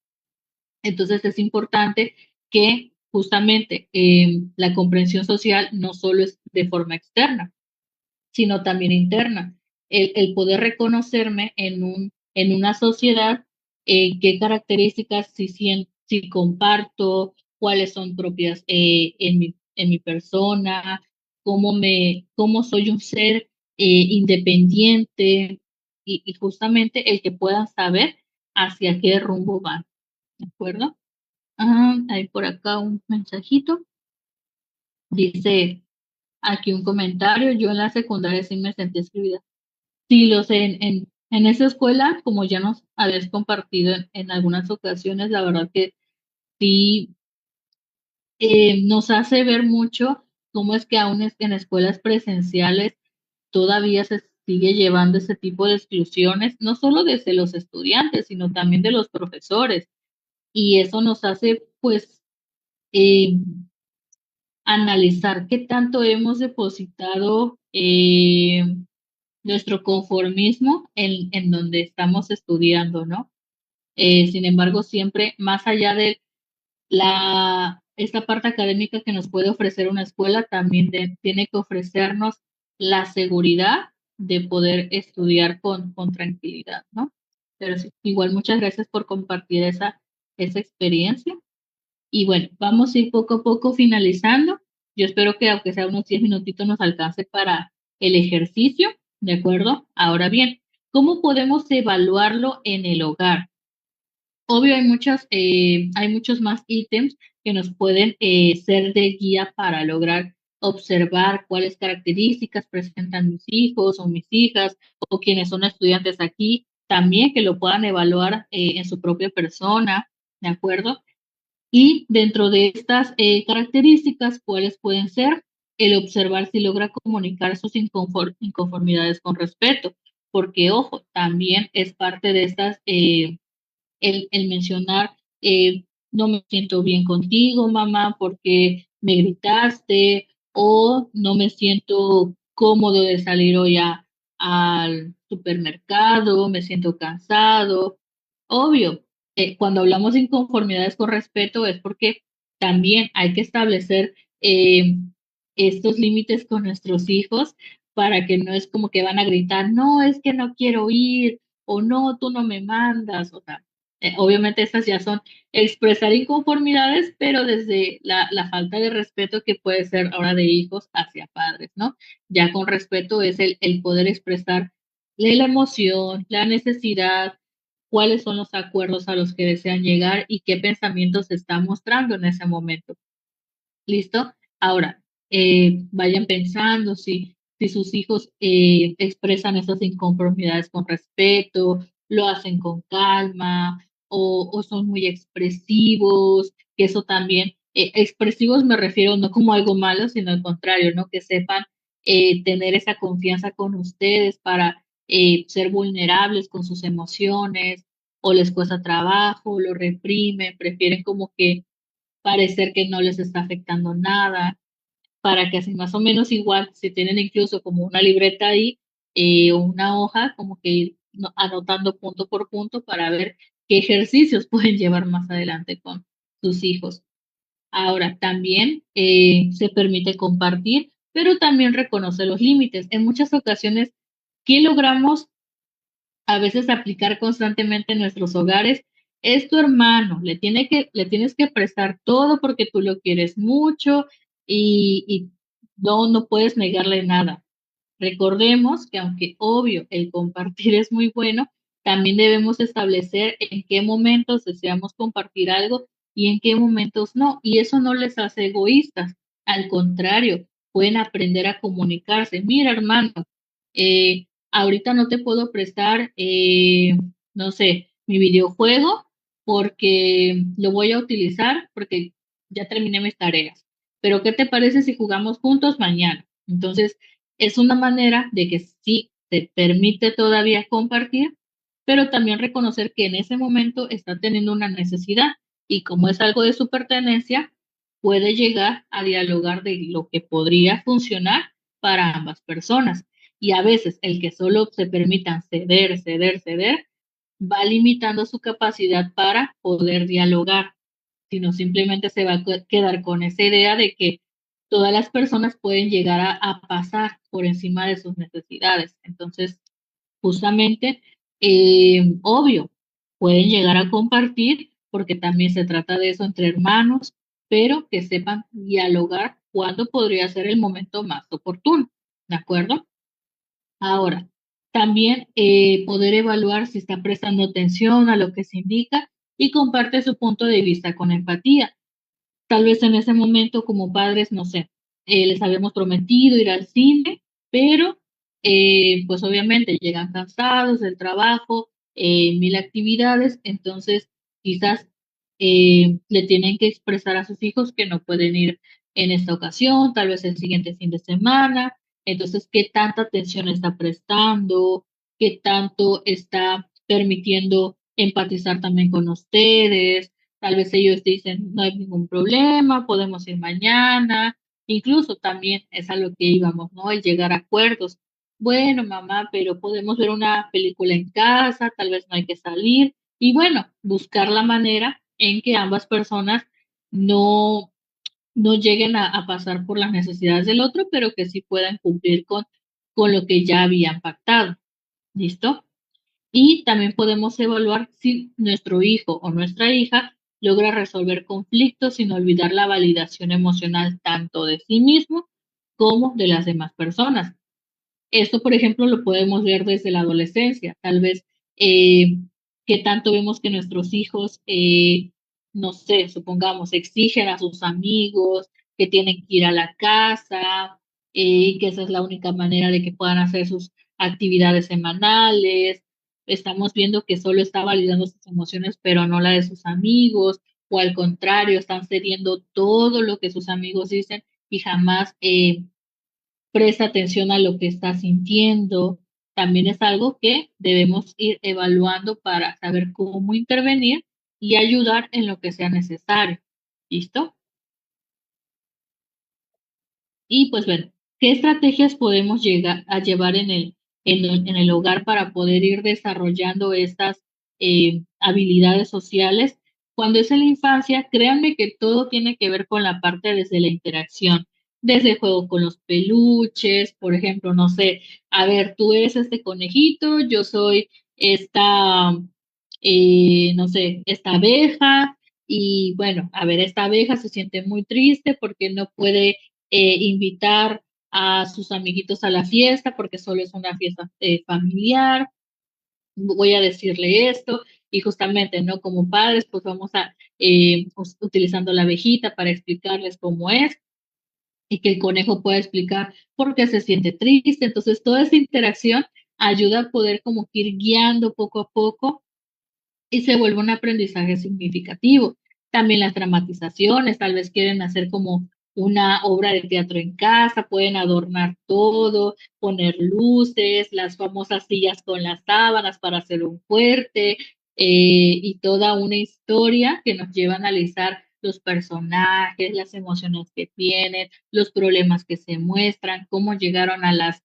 Entonces es importante que justamente la comprensión social no solo es de forma externa, sino también interna. El poder reconocerme en una sociedad, qué características si comparto, cuáles son propias en mi persona, cómo soy un ser independiente y justamente el que puedan saber hacia qué rumbo van, ¿de acuerdo? Hay por acá un mensajito. Dice aquí un comentario. Yo en la secundaria sí me sentí excluida. Sí, lo sé. En esa escuela, como ya nos habías compartido en algunas ocasiones, la verdad que sí nos hace ver mucho cómo es que aún en escuelas presenciales todavía se sigue llevando ese tipo de exclusiones, no solo desde los estudiantes, sino también de los profesores. Y eso nos hace, pues, eh, analizar qué tanto hemos depositado nuestro conformismo en donde estamos estudiando, ¿no? Sin embargo, siempre más allá de esta parte académica que nos puede ofrecer una escuela, también tiene que ofrecernos la seguridad de poder estudiar con tranquilidad, ¿no? Pero sí, igual muchas gracias por compartir esa experiencia. Y bueno, vamos a ir poco a poco finalizando. Yo espero que aunque sea unos 10 minutitos nos alcance para el ejercicio, ¿de acuerdo? Ahora bien, ¿cómo podemos evaluarlo en el hogar? Obvio, hay muchos más ítems que nos pueden ser de guía para lograr observar cuáles características presentan mis hijos o mis hijas o quienes son estudiantes aquí, también que lo puedan evaluar en su propia persona, ¿de acuerdo? Y dentro de estas características, ¿cuáles pueden ser? El observar si logra comunicar sus inconformidades con respeto, porque ojo, también es parte de estas el mencionar, no me siento bien contigo, mamá, porque me gritaste, o no me siento cómodo de salir hoy al supermercado, me siento cansado. Obvio, cuando hablamos de inconformidades con respeto es porque también hay que establecer estos límites con nuestros hijos para que no es como que van a gritar, no, es que no quiero ir, o no, tú no me mandas, o sea, obviamente estas ya son expresar inconformidades, pero desde la falta de respeto que puede ser ahora de hijos hacia padres, ¿no? Ya con respeto es el poder expresar la emoción, la necesidad, cuáles son los acuerdos a los que desean llegar y qué pensamientos se está mostrando en ese momento. ¿Listo? Ahora, vayan pensando si sus hijos expresan esas inconformidades con respeto, lo hacen con calma o son muy expresivos, que eso también, expresivos me refiero no como algo malo, sino al contrario, ¿no? Que sepan tener esa confianza con ustedes para ser vulnerables con sus emociones o les cuesta trabajo, lo reprimen, prefieren como que parecer que no les está afectando nada, para que así más o menos igual, si tienen incluso como una libreta ahí o una hoja, como que ir anotando punto por punto para ver qué ejercicios pueden llevar más adelante con sus hijos. Ahora, también se permite compartir, pero también reconoce los límites. En muchas ocasiones, ¿qué logramos a veces aplicar constantemente en nuestros hogares? Es tu hermano, le tienes que prestar todo porque tú lo quieres mucho y no puedes negarle nada. Recordemos que aunque obvio el compartir es muy bueno, también debemos establecer en qué momentos deseamos compartir algo y en qué momentos no. Y eso no les hace egoístas. Al contrario, pueden aprender a comunicarse. Mira, hermano, ahorita no te puedo prestar, no sé, mi videojuego porque lo voy a utilizar porque ya terminé mis tareas. Pero ¿qué te parece si jugamos juntos mañana? Entonces, es una manera de que sí te permite todavía compartir, pero también reconocer que en ese momento está teniendo una necesidad y como es algo de su pertenencia, puede llegar a dialogar de lo que podría funcionar para ambas personas. Y a veces el que solo se permitan ceder, va limitando su capacidad para poder dialogar, sino simplemente se va a quedar con esa idea de que todas las personas pueden llegar a pasar por encima de sus necesidades. Entonces, justamente, obvio, pueden llegar a compartir porque también se trata de eso entre hermanos, pero que sepan dialogar cuándo podría ser el momento más oportuno, ¿de acuerdo? Ahora, también poder evaluar si está prestando atención a lo que se indica y comparte su punto de vista con empatía. Tal vez en ese momento como padres, no sé, les habíamos prometido ir al cine, pero pues obviamente llegan cansados del trabajo, mil actividades, entonces quizás le tienen que expresar a sus hijos que no pueden ir en esta ocasión, tal vez el siguiente fin de semana. Entonces, ¿qué tanta atención está prestando? ¿Qué tanto está permitiendo empatizar también con ustedes? Tal vez ellos dicen, no hay ningún problema, podemos ir mañana. Incluso también es a lo que íbamos, ¿no? El llegar a acuerdos. Bueno, mamá, pero podemos ver una película en casa, tal vez no hay que salir. Y bueno, buscar la manera en que ambas personas no, no lleguen a pasar por las necesidades del otro, pero que sí puedan cumplir con con lo que ya habían pactado. ¿Listo? Y también podemos evaluar si nuestro hijo o nuestra hija logra resolver conflictos sin olvidar la validación emocional tanto de sí mismo como de las demás personas. Esto, por ejemplo, lo podemos ver desde la adolescencia. Tal vez que tanto vemos que nuestros hijos, no sé, supongamos, exigen a sus amigos que tienen que ir a la casa y que esa es la única manera de que puedan hacer sus actividades semanales. Estamos viendo que solo está validando sus emociones, pero no la de sus amigos, o al contrario, están cediendo todo lo que sus amigos dicen y jamás presta atención a lo que está sintiendo. También es algo que debemos ir evaluando para saber cómo intervenir y ayudar en lo que sea necesario. ¿Listo? Y pues bueno, ¿qué estrategias podemos llegar a llevar en el hogar para poder ir desarrollando estas habilidades sociales? Cuando es en la infancia, créanme que todo tiene que ver con la parte desde la interacción, desde el juego con los peluches, por ejemplo, no sé, a ver, tú eres este conejito, yo soy esta, no sé, esta abeja, y bueno, a ver, esta abeja se siente muy triste porque no puede invitar a sus amiguitos a la fiesta porque solo es una fiesta familiar. Voy a decirle esto y justamente, ¿no? Como padres, pues vamos a utilizando la abejita para explicarles cómo es y que el conejo pueda explicar por qué se siente triste. Entonces, toda esa interacción ayuda a poder como que ir guiando poco a poco y se vuelve un aprendizaje significativo. También las dramatizaciones, tal vez quieren hacer como una obra de teatro en casa, pueden adornar todo, poner luces, las famosas sillas con las sábanas para hacer un fuerte y toda una historia que nos lleva a analizar los personajes, las emociones que tienen, los problemas que se muestran, cómo llegaron a las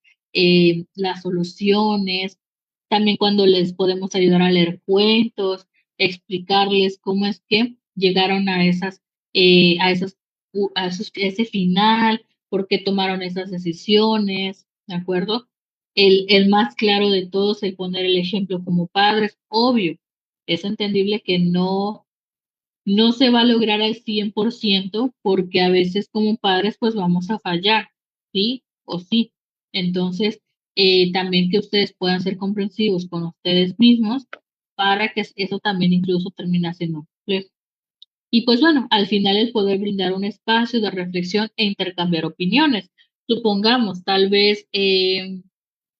soluciones, también cuando les podemos ayudar a leer cuentos, explicarles cómo es que llegaron a ese final, por qué tomaron esas decisiones, ¿de acuerdo? El más claro de todos, el poner el ejemplo como padres, obvio, es entendible que no se va a lograr al 100% porque a veces como padres pues vamos a fallar, ¿sí? O sí. Entonces, también que ustedes puedan ser comprensivos con ustedes mismos para que eso también incluso termine siendo un reflejo. Y pues bueno, al final el poder brindar un espacio de reflexión e intercambiar opiniones. Supongamos, tal vez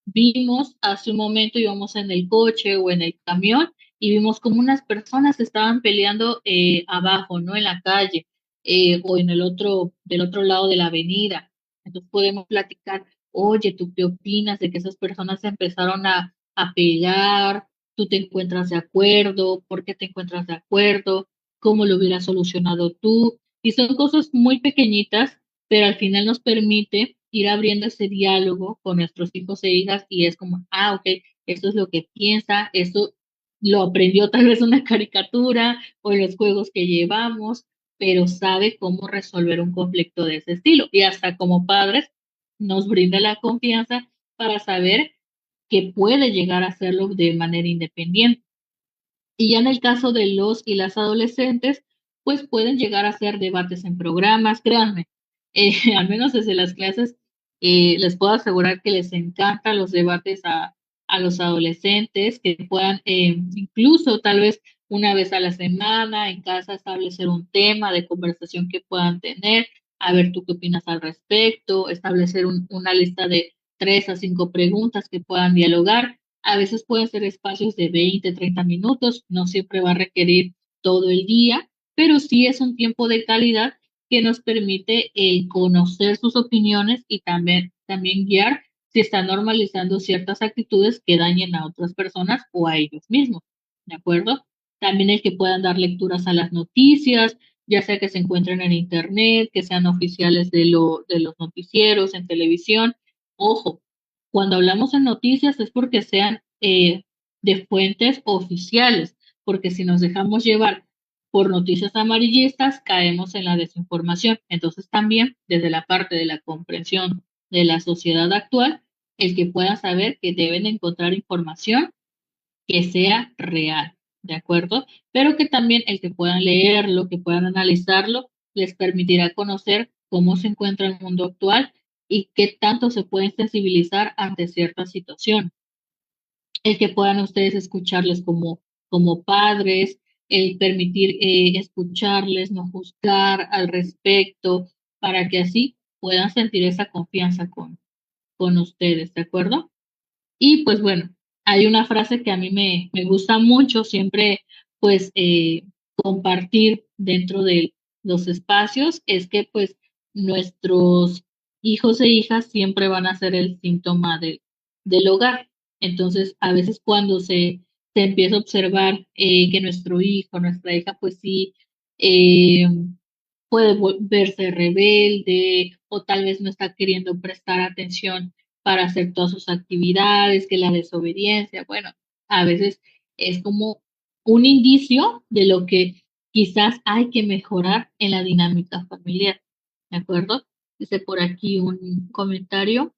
vimos hace un momento, íbamos en el coche o en el camión y vimos como unas personas estaban peleando abajo, ¿no? En la calle o en del otro lado de la avenida. Entonces podemos platicar, oye, ¿tú qué opinas de que esas personas se empezaron a pegar? ¿Tú te encuentras de acuerdo? ¿Por qué te encuentras de acuerdo? ¿Cómo lo hubieras solucionado tú? Y son cosas muy pequeñitas, pero al final nos permite ir abriendo ese diálogo con nuestros hijos e hijas y es como, ok, esto es lo que piensa, esto lo aprendió tal vez en una caricatura o en los juegos que llevamos, pero sabe cómo resolver un conflicto de ese estilo. Y hasta como padres nos brinda la confianza para saber que puede llegar a hacerlo de manera independiente. Y ya en el caso de los y las adolescentes, pues pueden llegar a hacer debates en programas, créanme, al menos desde las clases, les puedo asegurar que les encantan los debates a los adolescentes, que puedan incluso tal vez una vez a la semana en casa establecer un tema de conversación que puedan tener, a ver tú qué opinas al respecto, establecer una lista de 3 a 5 preguntas que puedan dialogar. A veces pueden ser espacios de 20, 30 minutos, no siempre va a requerir todo el día, pero sí es un tiempo de calidad que nos permite conocer sus opiniones y también guiar si están normalizando ciertas actitudes que dañen a otras personas o a ellos mismos, ¿de acuerdo? También el que puedan dar lecturas a las noticias, ya sea que se encuentren en internet, que sean oficiales de los noticieros en televisión. Ojo, cuando hablamos en noticias es porque sean de fuentes oficiales, porque si nos dejamos llevar por noticias amarillistas, caemos en la desinformación. Entonces también, desde la parte de la comprensión de la sociedad actual, el que puedan saber que deben encontrar información que sea real, ¿de acuerdo? Pero que también el que puedan leerlo, que puedan analizarlo, les permitirá conocer cómo se encuentra el mundo actual y qué tanto se pueden sensibilizar ante ciertas situaciones. El que puedan ustedes escucharles como padres, el permitir escucharles, no juzgar al respecto, para que así puedan sentir esa confianza con ustedes, ¿de acuerdo? Y pues bueno, hay una frase que a mí me gusta mucho, siempre pues compartir dentro de los espacios, es que pues nuestros hijos e hijas siempre van a ser el síntoma del hogar. Entonces, a veces cuando se empieza a observar que nuestro hijo, nuestra hija, pues sí, eh, puede verse rebelde o tal vez no está queriendo prestar atención para hacer todas sus actividades, que la desobediencia, bueno, a veces es como un indicio de lo que quizás hay que mejorar en la dinámica familiar, ¿de acuerdo? Dice por aquí un comentario.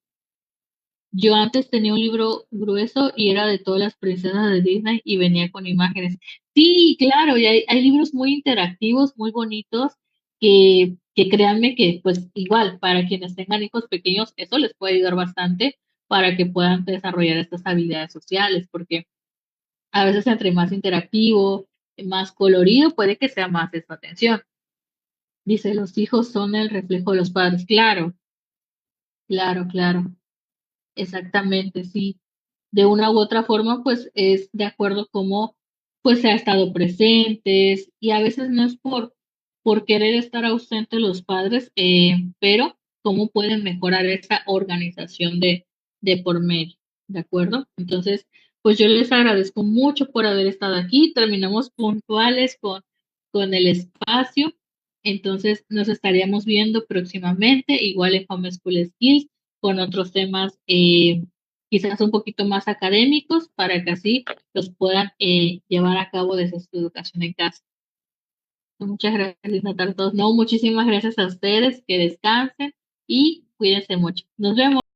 Yo antes tenía un libro grueso y era de todas las princesas de Disney y venía con imágenes. Sí, claro, y hay libros muy interactivos, muy bonitos, que créanme que pues igual para quienes tengan hijos pequeños, eso les puede ayudar bastante para que puedan desarrollar estas habilidades sociales, porque a veces entre más interactivo, más colorido, puede que sea más de su atención. Dice, los hijos son el reflejo de los padres. Claro, claro, claro. Exactamente, sí. De una u otra forma, pues es de acuerdo cómo pues se ha estado presentes y a veces no es por querer estar ausentes los padres, pero cómo pueden mejorar esa organización de por medio, ¿de acuerdo? Entonces, pues yo les agradezco mucho por haber estado aquí. Terminamos puntuales con el espacio. Entonces, nos estaríamos viendo próximamente, igual en Homeschool Skills con otros temas quizás un poquito más académicos para que así los puedan llevar a cabo desde su educación en casa. Muchas gracias a todos. No, muchísimas gracias a ustedes, que descansen y cuídense mucho. Nos vemos.